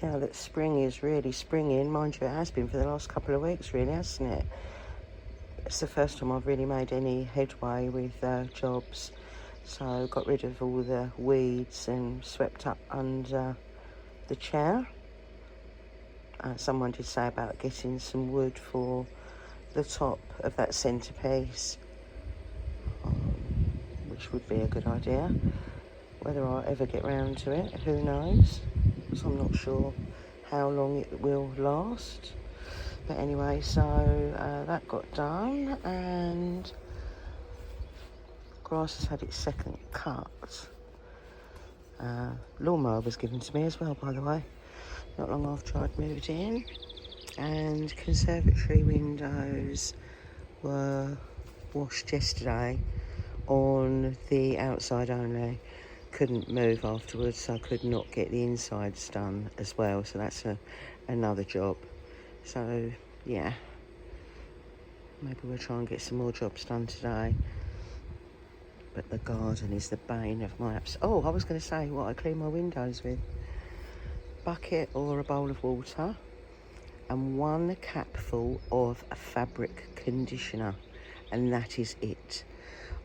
Now that spring is really springing, mind you, it has been for the last couple of weeks, really, hasn't it? It's the first time I've really made any headway with jobs. So got rid of all the weeds and swept up under the chair. Someone did say about getting some wood for the top of that centrepiece, which would be a good idea. Whether I'll ever get round to it, who knows? Because I'm not sure how long it will last. But anyway, so that got done, and grass has had its second cut. Lawnmower was given to me as well, by the way, not long after I'd moved in. And conservatory windows were washed yesterday on the outside only. Couldn't move afterwards, so I could not get the insides done as well. So that's another job. So yeah, maybe we'll try and get some more jobs done today. But the garden is the bane of my Oh, I was going to say what I clean my windows with. Bucket or a bowl of water and 1 capful of fabric conditioner, and that is it.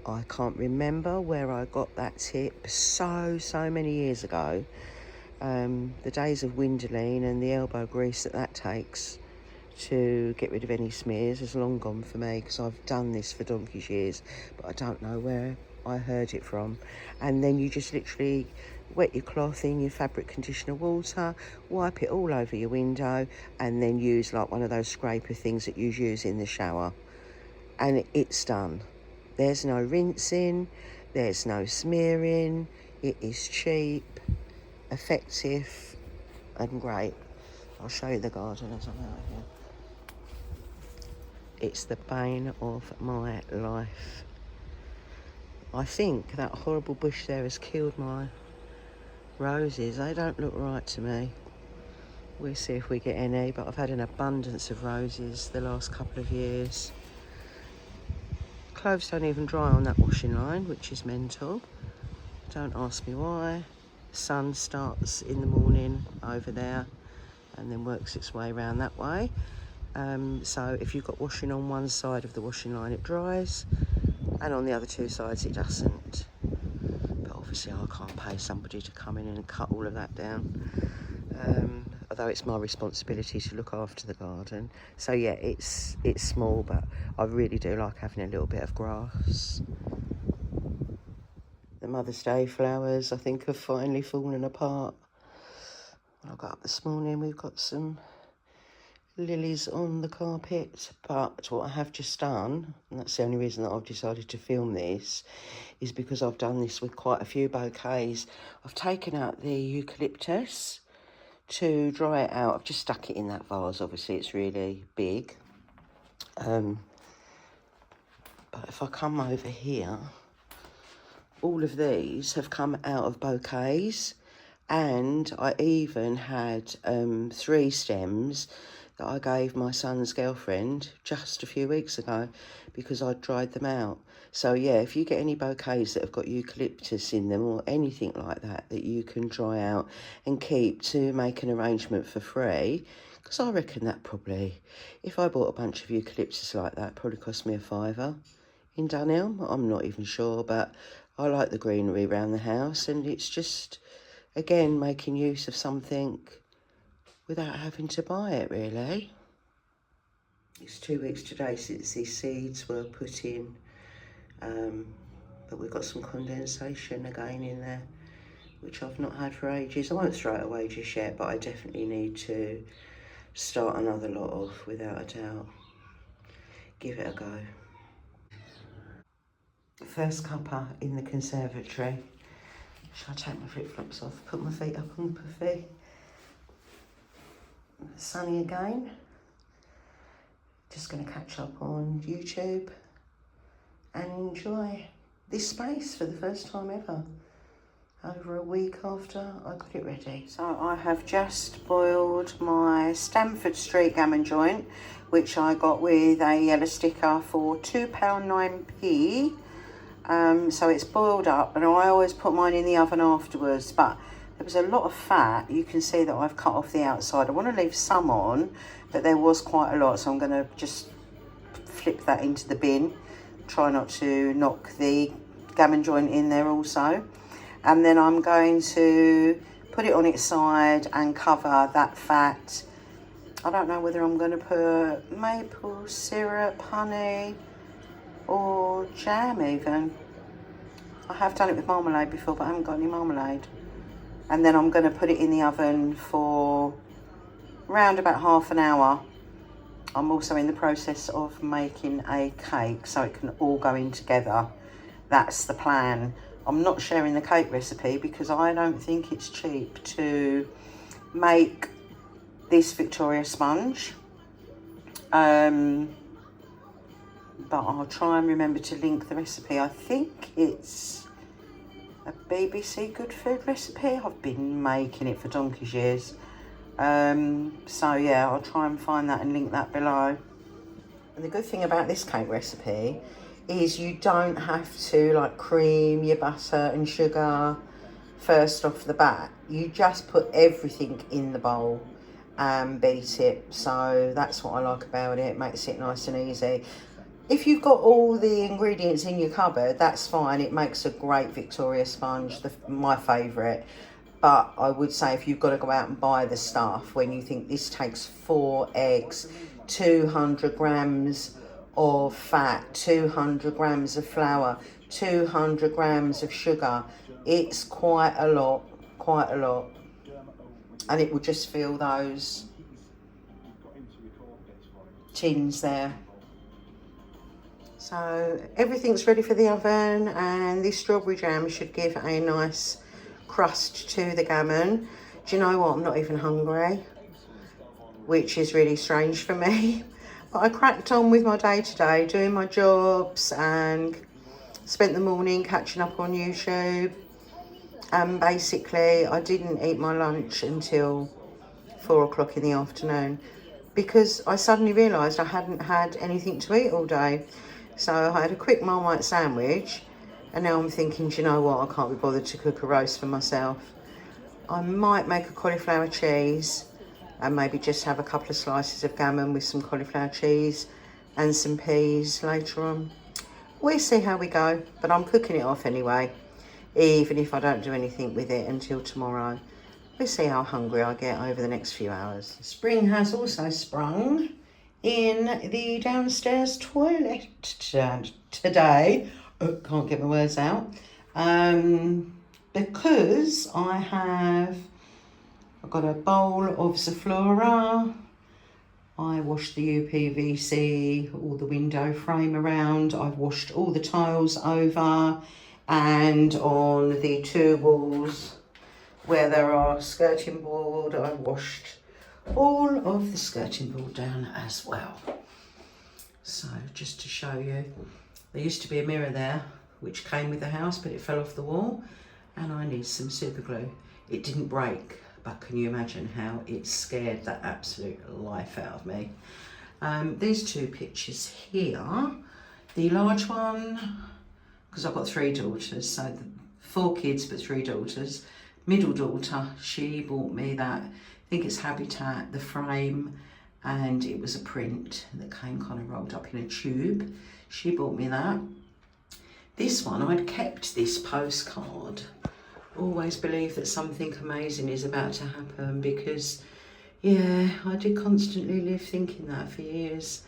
I can't remember where I got that tip so many years ago. The days of Windoline and the elbow grease that takes to get rid of any smears is long gone for me, because I've done this for donkey's years, but I don't know where I heard it from. And then you just literally wet your cloth in your fabric conditioner water, wipe it all over your window, and then use like one of those scraper things that you use in the shower, and it's done. There's no rinsing, there's no smearing. It is cheap, effective, and great. I'll show you the garden as I'm out here. It's the bane of my life. I think that horrible bush there has killed my roses. They don't look right to me. We'll see if we get any, but I've had an abundance of roses the last couple of years. Clothes don't even dry on that washing line, which is mental. Don't ask me why. Sun starts in the morning over there and then works its way around that way. So if you've got washing on one side of the washing line, it dries, and on the other two sides it doesn't. But obviously I can't pay somebody to come in and cut all of that down, although it's my responsibility to look after the garden. So yeah, it's small, but I really do like having a little bit of grass. The Mother's Day flowers, I think, have finally fallen apart. When I got up this morning, we've got some lilies on the carpet, but what I have just done, and that's the only reason that I've decided to film this, is because I've done this with quite a few bouquets. I've taken out the eucalyptus to dry it out. I've just stuck it in that vase. Obviously it's really big, but if I come over here, all of these have come out of bouquets, and I even had 3 stems that I gave my son's girlfriend just a few weeks ago because I dried them out. So yeah, if you get any bouquets that have got eucalyptus in them or anything like that that you can dry out and keep to make an arrangement for free, because I reckon that probably, if I bought a bunch of eucalyptus like that, probably cost me a £5 in Dunelm. I'm not even sure, but I like the greenery around the house, and it's just, again, making use of something without having to buy it, really. It's 2 weeks today since these seeds were put in, but we've got some condensation again in there, which I've not had for ages. I won't throw it away just yet, but I definitely need to start another lot off, without a doubt. Give it a go. First cuppa in the conservatory. Shall I take my flip-flops off, put my feet up on Puffy? Sunny again. Just going to catch up on YouTube and enjoy this space for the first time ever, over a week after I got it ready. So I have just boiled my Stamford Street gammon joint, which I got with a yellow sticker for £2.9p. So it's boiled up, and I always put mine in the oven afterwards, but there was a lot of fat. You can see that I've cut off the outside. I want to leave some on, but there was quite a lot, so I'm going to just flip that into the bin. Try not to knock the gammon joint in there also. And then I'm going to put it on its side and cover that fat. I don't know whether I'm going to put maple syrup, honey, or jam even. I have done it with marmalade before, but I haven't got any marmalade. And then I'm going to put it in the oven for around about half an hour. I'm also in the process of making a cake so it can all go in together. That's the plan. I'm not sharing the cake recipe because I don't think it's cheap to make this Victoria sponge. But I'll try and remember to link the recipe. I think it's a BBC Good Food recipe. I've been making it for donkey's years. So yeah, I'll try and find that and link that below. And the good thing about this cake recipe is you don't have to like cream your butter and sugar first off the bat. You just put everything in the bowl and beat it. So that's what I like about it. It makes it nice and easy. If you've got all the ingredients in your cupboard, that's fine. It makes a great Victoria sponge, my favourite. But I would say if you've got to go out and buy the stuff, when you think this takes 4 eggs, 200 grams of fat, 200 grams of flour, 200 grams of sugar, it's quite a lot. And it will just fill those tins there. So everything's ready for the oven, and this strawberry jam should give a nice crust to the gammon. Do you know what? I'm not even hungry, which is really strange for me. But I cracked on with my day today, doing my jobs, and spent the morning catching up on YouTube. And basically, I didn't eat my lunch until 4 o'clock in the afternoon because I suddenly realised I hadn't had anything to eat all day. So I had a quick Marmite sandwich, and now I'm thinking, do you know what? I can't be bothered to cook a roast for myself. I might make a cauliflower cheese and maybe just have a couple of slices of gammon with some cauliflower cheese and some peas later on. We'll see how we go, but I'm cooking it off anyway, even if I don't do anything with it until tomorrow. We'll see how hungry I get over the next few hours. Spring has also sprung in the downstairs toilet today. Oh, can't get my words out. Because I've got a bowl of Zaflora. I washed the UPVC, all the window frame around. I've washed all the tiles over, and on the 2 walls where there are skirting board, I've washed all of the skirting board down as well. So just to show you, there used to be a mirror there which came with the house, but it fell off the wall, and I need some super glue. It didn't break, but can you imagine how it scared the absolute life out of me? These 2 pictures here, the large one, because I've got 3 daughters, so 4 kids but 3 daughters. Middle daughter, she bought me that, I think it's Habitat, the frame, and it was a print that came kind of rolled up in a tube. She bought me that. This one, I'd kept this postcard. Always believe that something amazing is about to happen, because yeah, I did constantly live thinking that for years.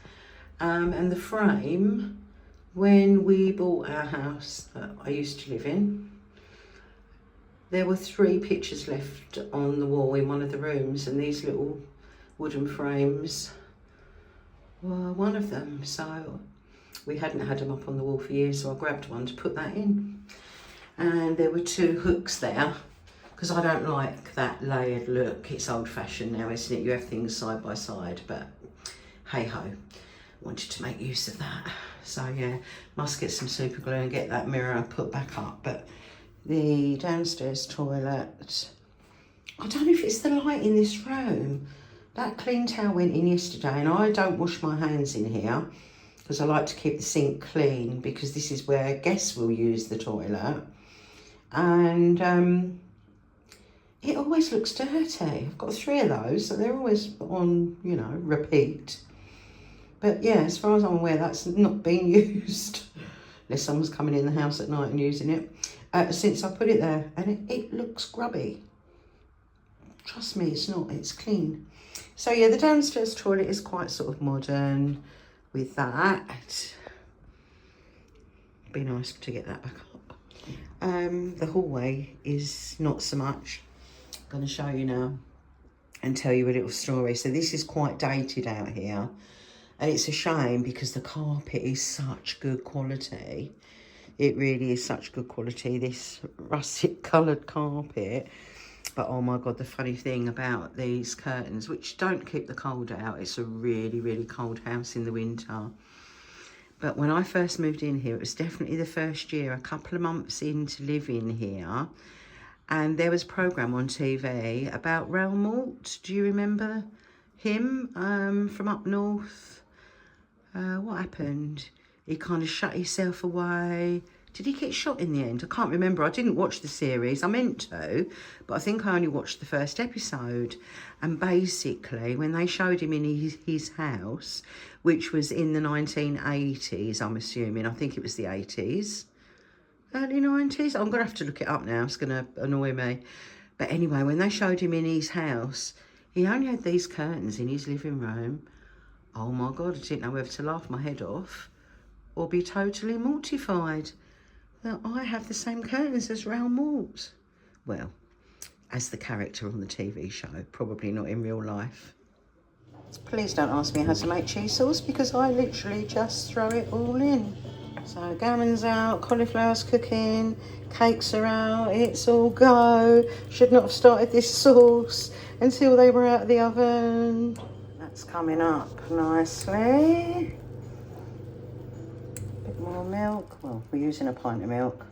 And the frame, when we bought our house that I used to live in, there were 3 pictures left on the wall in one of the rooms, and these little wooden frames were one of them. So we hadn't had them up on the wall for years, so I grabbed one to put that in. And there were 2 hooks there, because I don't like that layered look. It's old-fashioned now, isn't it? You have things side by side, but hey-ho, wanted to make use of that. So yeah, must get some super glue and get that mirror put back up. But the downstairs toilet, I don't know if it's the light in this room. That clean towel went in yesterday, and I don't wash my hands in here because I like to keep the sink clean, because this is where guests will use the toilet. And it always looks dirty. I've got 3 of those, so they're always on, you know, repeat. But yeah, as far as I'm aware, that's not being used, unless someone's coming in the house at night and using it, since I put it there, and it looks grubby. Trust me, it's not, it's clean. So yeah, the downstairs toilet is quite sort of modern with that. Be nice to get that back up. The hallway is not so much. I'm going to show you now and tell you a little story. So this is quite dated out here, and it's a shame because the carpet is such good quality. It really is such good quality, this russet coloured carpet. But oh my God, the funny thing about these curtains, which don't keep the cold out, it's a really, really cold house in the winter. But when I first moved in here, it was definitely the first year, a couple of months into living here, and there was a programme on TV about Raoul Mort. Do you remember him from up north? What happened? He kind of shut himself away. Did he get shot in the end? I can't remember. I didn't watch the series. I meant to, but I think I only watched the first episode. And basically, when they showed him in his house, which was in the 1980s, I'm assuming. I think it was the 80s. Early 90s? I'm going to have to look it up now. It's going to annoy me. But anyway, when they showed him in his house, he only had these curtains in his living room. Oh my God, I didn't know whether to laugh my head off or be totally mortified that I have the same curtains as Raoul Mort. Well, as the character on the TV show, probably not in real life. Please don't ask me how to make cheese sauce because I literally just throw it all in. So gammon's out, cauliflower's cooking, cakes are out, it's all go. Should not have started this sauce until they were out of the oven. That's coming up nicely. Bit more milk. Well, we're using a pint of milk.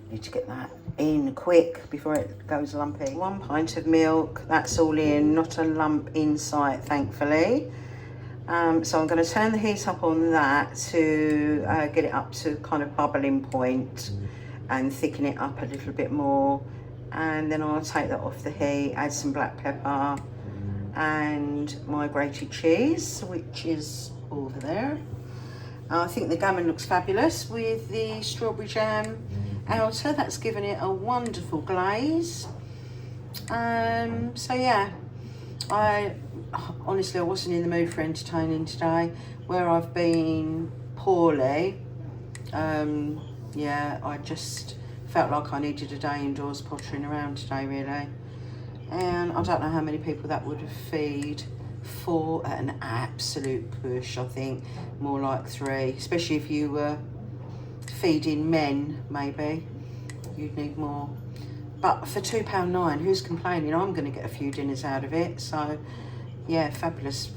Need to get that in quick before it goes lumpy. 1 pint of milk, that's all in, not a lump in sight, thankfully. So I'm going to turn the heat up on that to get it up to kind of bubbling point and thicken it up a little bit more. And then I'll take that off the heat, add some black pepper and my grated cheese, which is over there. I think the gammon looks fabulous with the strawberry jam outer. That's given it a wonderful glaze. So yeah, honestly, I wasn't in the mood for entertaining today. Where I've been poorly, yeah, I just felt like I needed a day indoors pottering around today, really. And I don't know how many people that would feed for an absolute push. I think more like 3, especially if you were feeding men, maybe you'd need more. But for £2.09, who's complaining? I'm going to get a few dinners out of it. So yeah, fabulous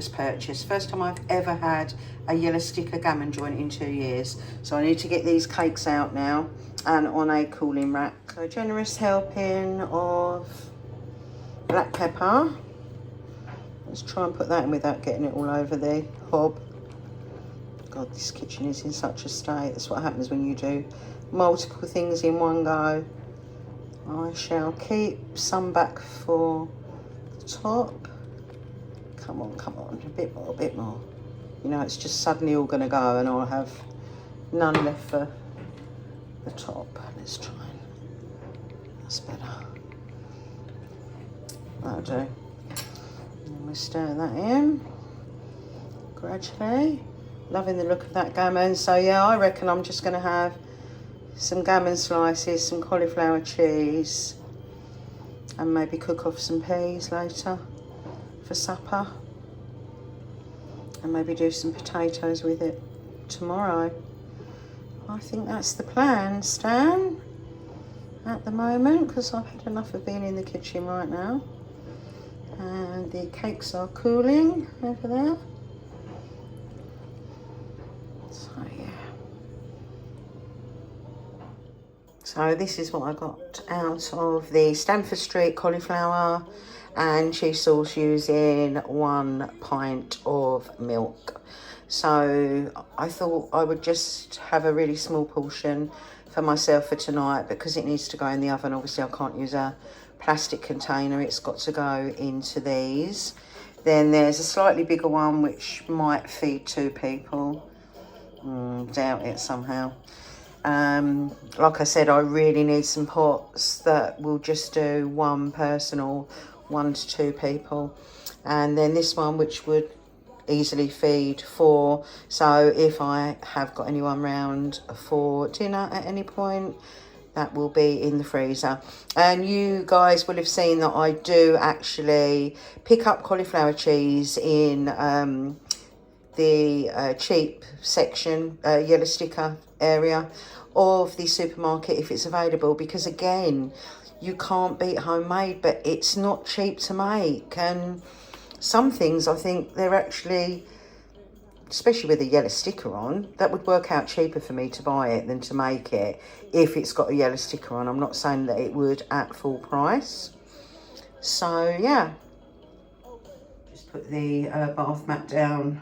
purchase. First time I've ever had a yellow sticker gammon joint in 2 years. So I need to get these cakes out now and on a cooling rack. So a generous helping of black pepper. Let's try and put that in without getting it all over the hob. God, this kitchen is in such a state. That's what happens when you do multiple things in one go. I shall keep some back for the top. Come on, a bit more. You know, it's just suddenly all going to go and I'll have none left for the top. Let's try. That's better. That'll do. And we'll stir that in gradually. Loving the look of that gammon. So yeah, I reckon I'm just going to have some gammon slices, some cauliflower cheese, and maybe cook off some peas later for supper. And maybe do some potatoes with it tomorrow. I think that's the plan, Stan, at the moment, because I've had enough of being in the kitchen right now. And the cakes are cooling over there. So yeah. So this is what I got out of the Stamford Street cauliflower and cheese sauce using 1 pint of milk. So I thought I would just have a really small portion for myself for tonight because it needs to go in the oven. Obviously I can't use a plastic container. It's got to go into these. Then there's a slightly bigger one which might feed 2 people. Doubt it somehow. Like I said, I really need some pots that will just do 1 person or 1 to 2 people. And then this one which would easily feed 4. So if I have got anyone round for dinner at any point, that will be in the freezer. And you guys will have seen that I do actually pick up cauliflower cheese in the cheap section, yellow sticker area of the supermarket if it's available, because again, you can't beat homemade, but it's not cheap to make. And some things I think they're actually, especially with a yellow sticker on, that would work out cheaper for me to buy it than to make it if it's got a yellow sticker on. I'm not saying that it would at full price. So yeah, just put the bath mat down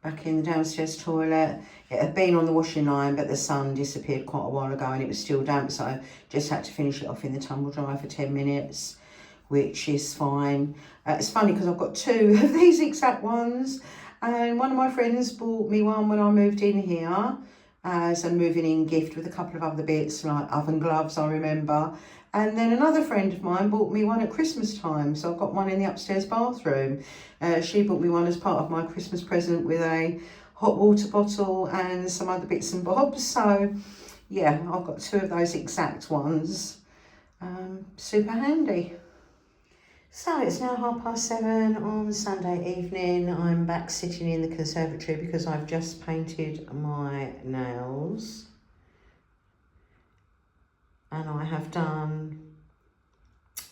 back in the downstairs toilet. It had been on the washing line, but the sun disappeared quite a while ago and it was still damp, so I just had to finish it off in the tumble dryer for 10 minutes, which is fine. It's funny because I've got 2 of these exact ones. And one of my friends bought me one when I moved in here as a moving in gift with a couple of other bits like oven gloves, I remember. And then another friend of mine bought me one at Christmas time. So I've got one in the upstairs bathroom. She bought me one as part of my Christmas present with a hot water bottle and some other bits and bobs. So yeah, I've got 2 of those exact ones. Super handy. So it's now 7:30 on Sunday evening. I'm back sitting in the conservatory because I've just painted my nails. And I have done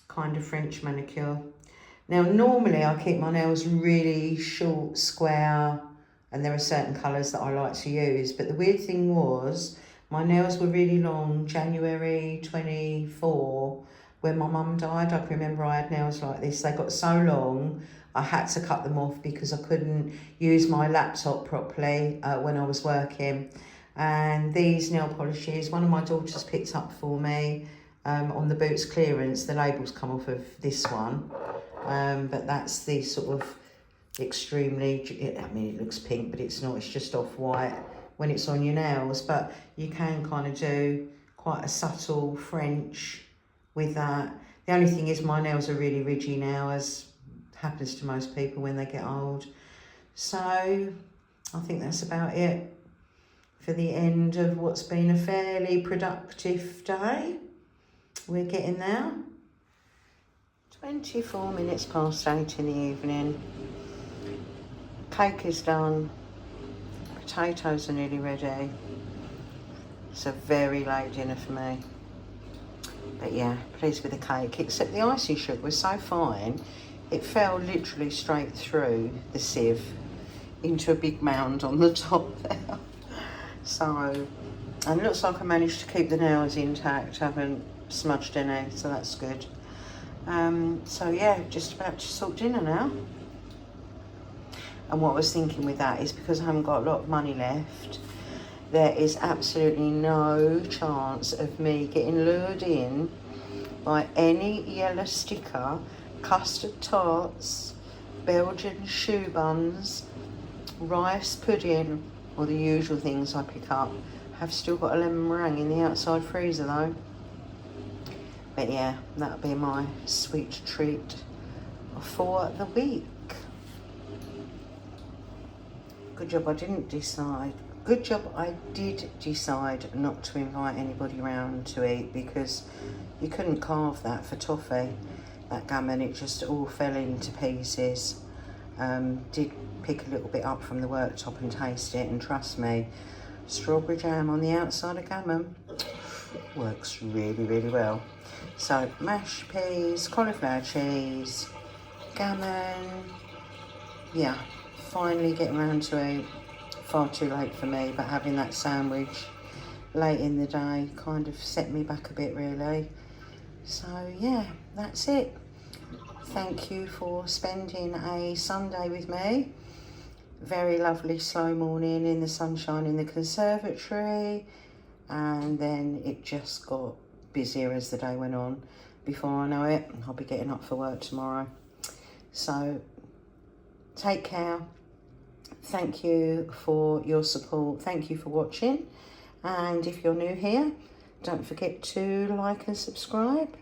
kind of French manicure. Now normally I keep my nails really short, square, and there are certain colours that I like to use. But the weird thing was, my nails were really long, January 24. When my mum died, I can remember I had nails like this. They got so long, I had to cut them off because I couldn't use my laptop properly when I was working. And these nail polishes, one of my daughters picked up for me on the Boots clearance. The labels come off of this one, but that's the sort of extremely, I mean, it looks pink, but it's not, it's just off-white when it's on your nails. But you can kind of do quite a subtle French with that. The only thing is my nails are really ridgy now, as happens to most people when they get old. So I think that's about it for the end of what's been a fairly productive day. We're getting there. 24 minutes past 8 in the evening. Cake is done. Potatoes are nearly ready. It's a very late dinner for me. But yeah, pleased with the cake, except the icing sugar was so fine, it fell literally straight through the sieve into a big mound on the top there. So, and it looks like I managed to keep the nails intact, haven't smudged any, so that's good. So yeah, just about to sort dinner now. And what I was thinking with that is, because I haven't got a lot of money left, there is absolutely no chance of me getting lured in by any yellow sticker, custard tarts, Belgian shoe buns, rice pudding, or the usual things I pick up. I've still got a lemon meringue in the outside freezer though. But yeah, that'll be my sweet treat for the week. Good job I didn't decide. Good job I did decide not to invite anybody around to eat, because you couldn't carve that for toffee, that gammon. It just all fell into pieces. Did pick a little bit up from the worktop and taste it, and trust me, strawberry jam on the outside of gammon works really, really well. So mashed peas, cauliflower cheese, gammon. Yeah, finally getting around to eat. Far too late for me, but having that sandwich late in the day kind of set me back a bit really. So yeah, that's it. Thank you for spending a Sunday with me. Very lovely slow morning in the sunshine in the conservatory, and then it just got busier as the day went on. before I know it, I'll be getting up for work tomorrow. So take care. Thank you for your support. Thank you for watching. And if you're new here, don't forget to like and subscribe.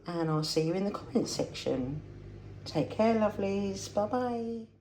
And I'll see you in the comments section. Take care, lovelies. Bye-bye.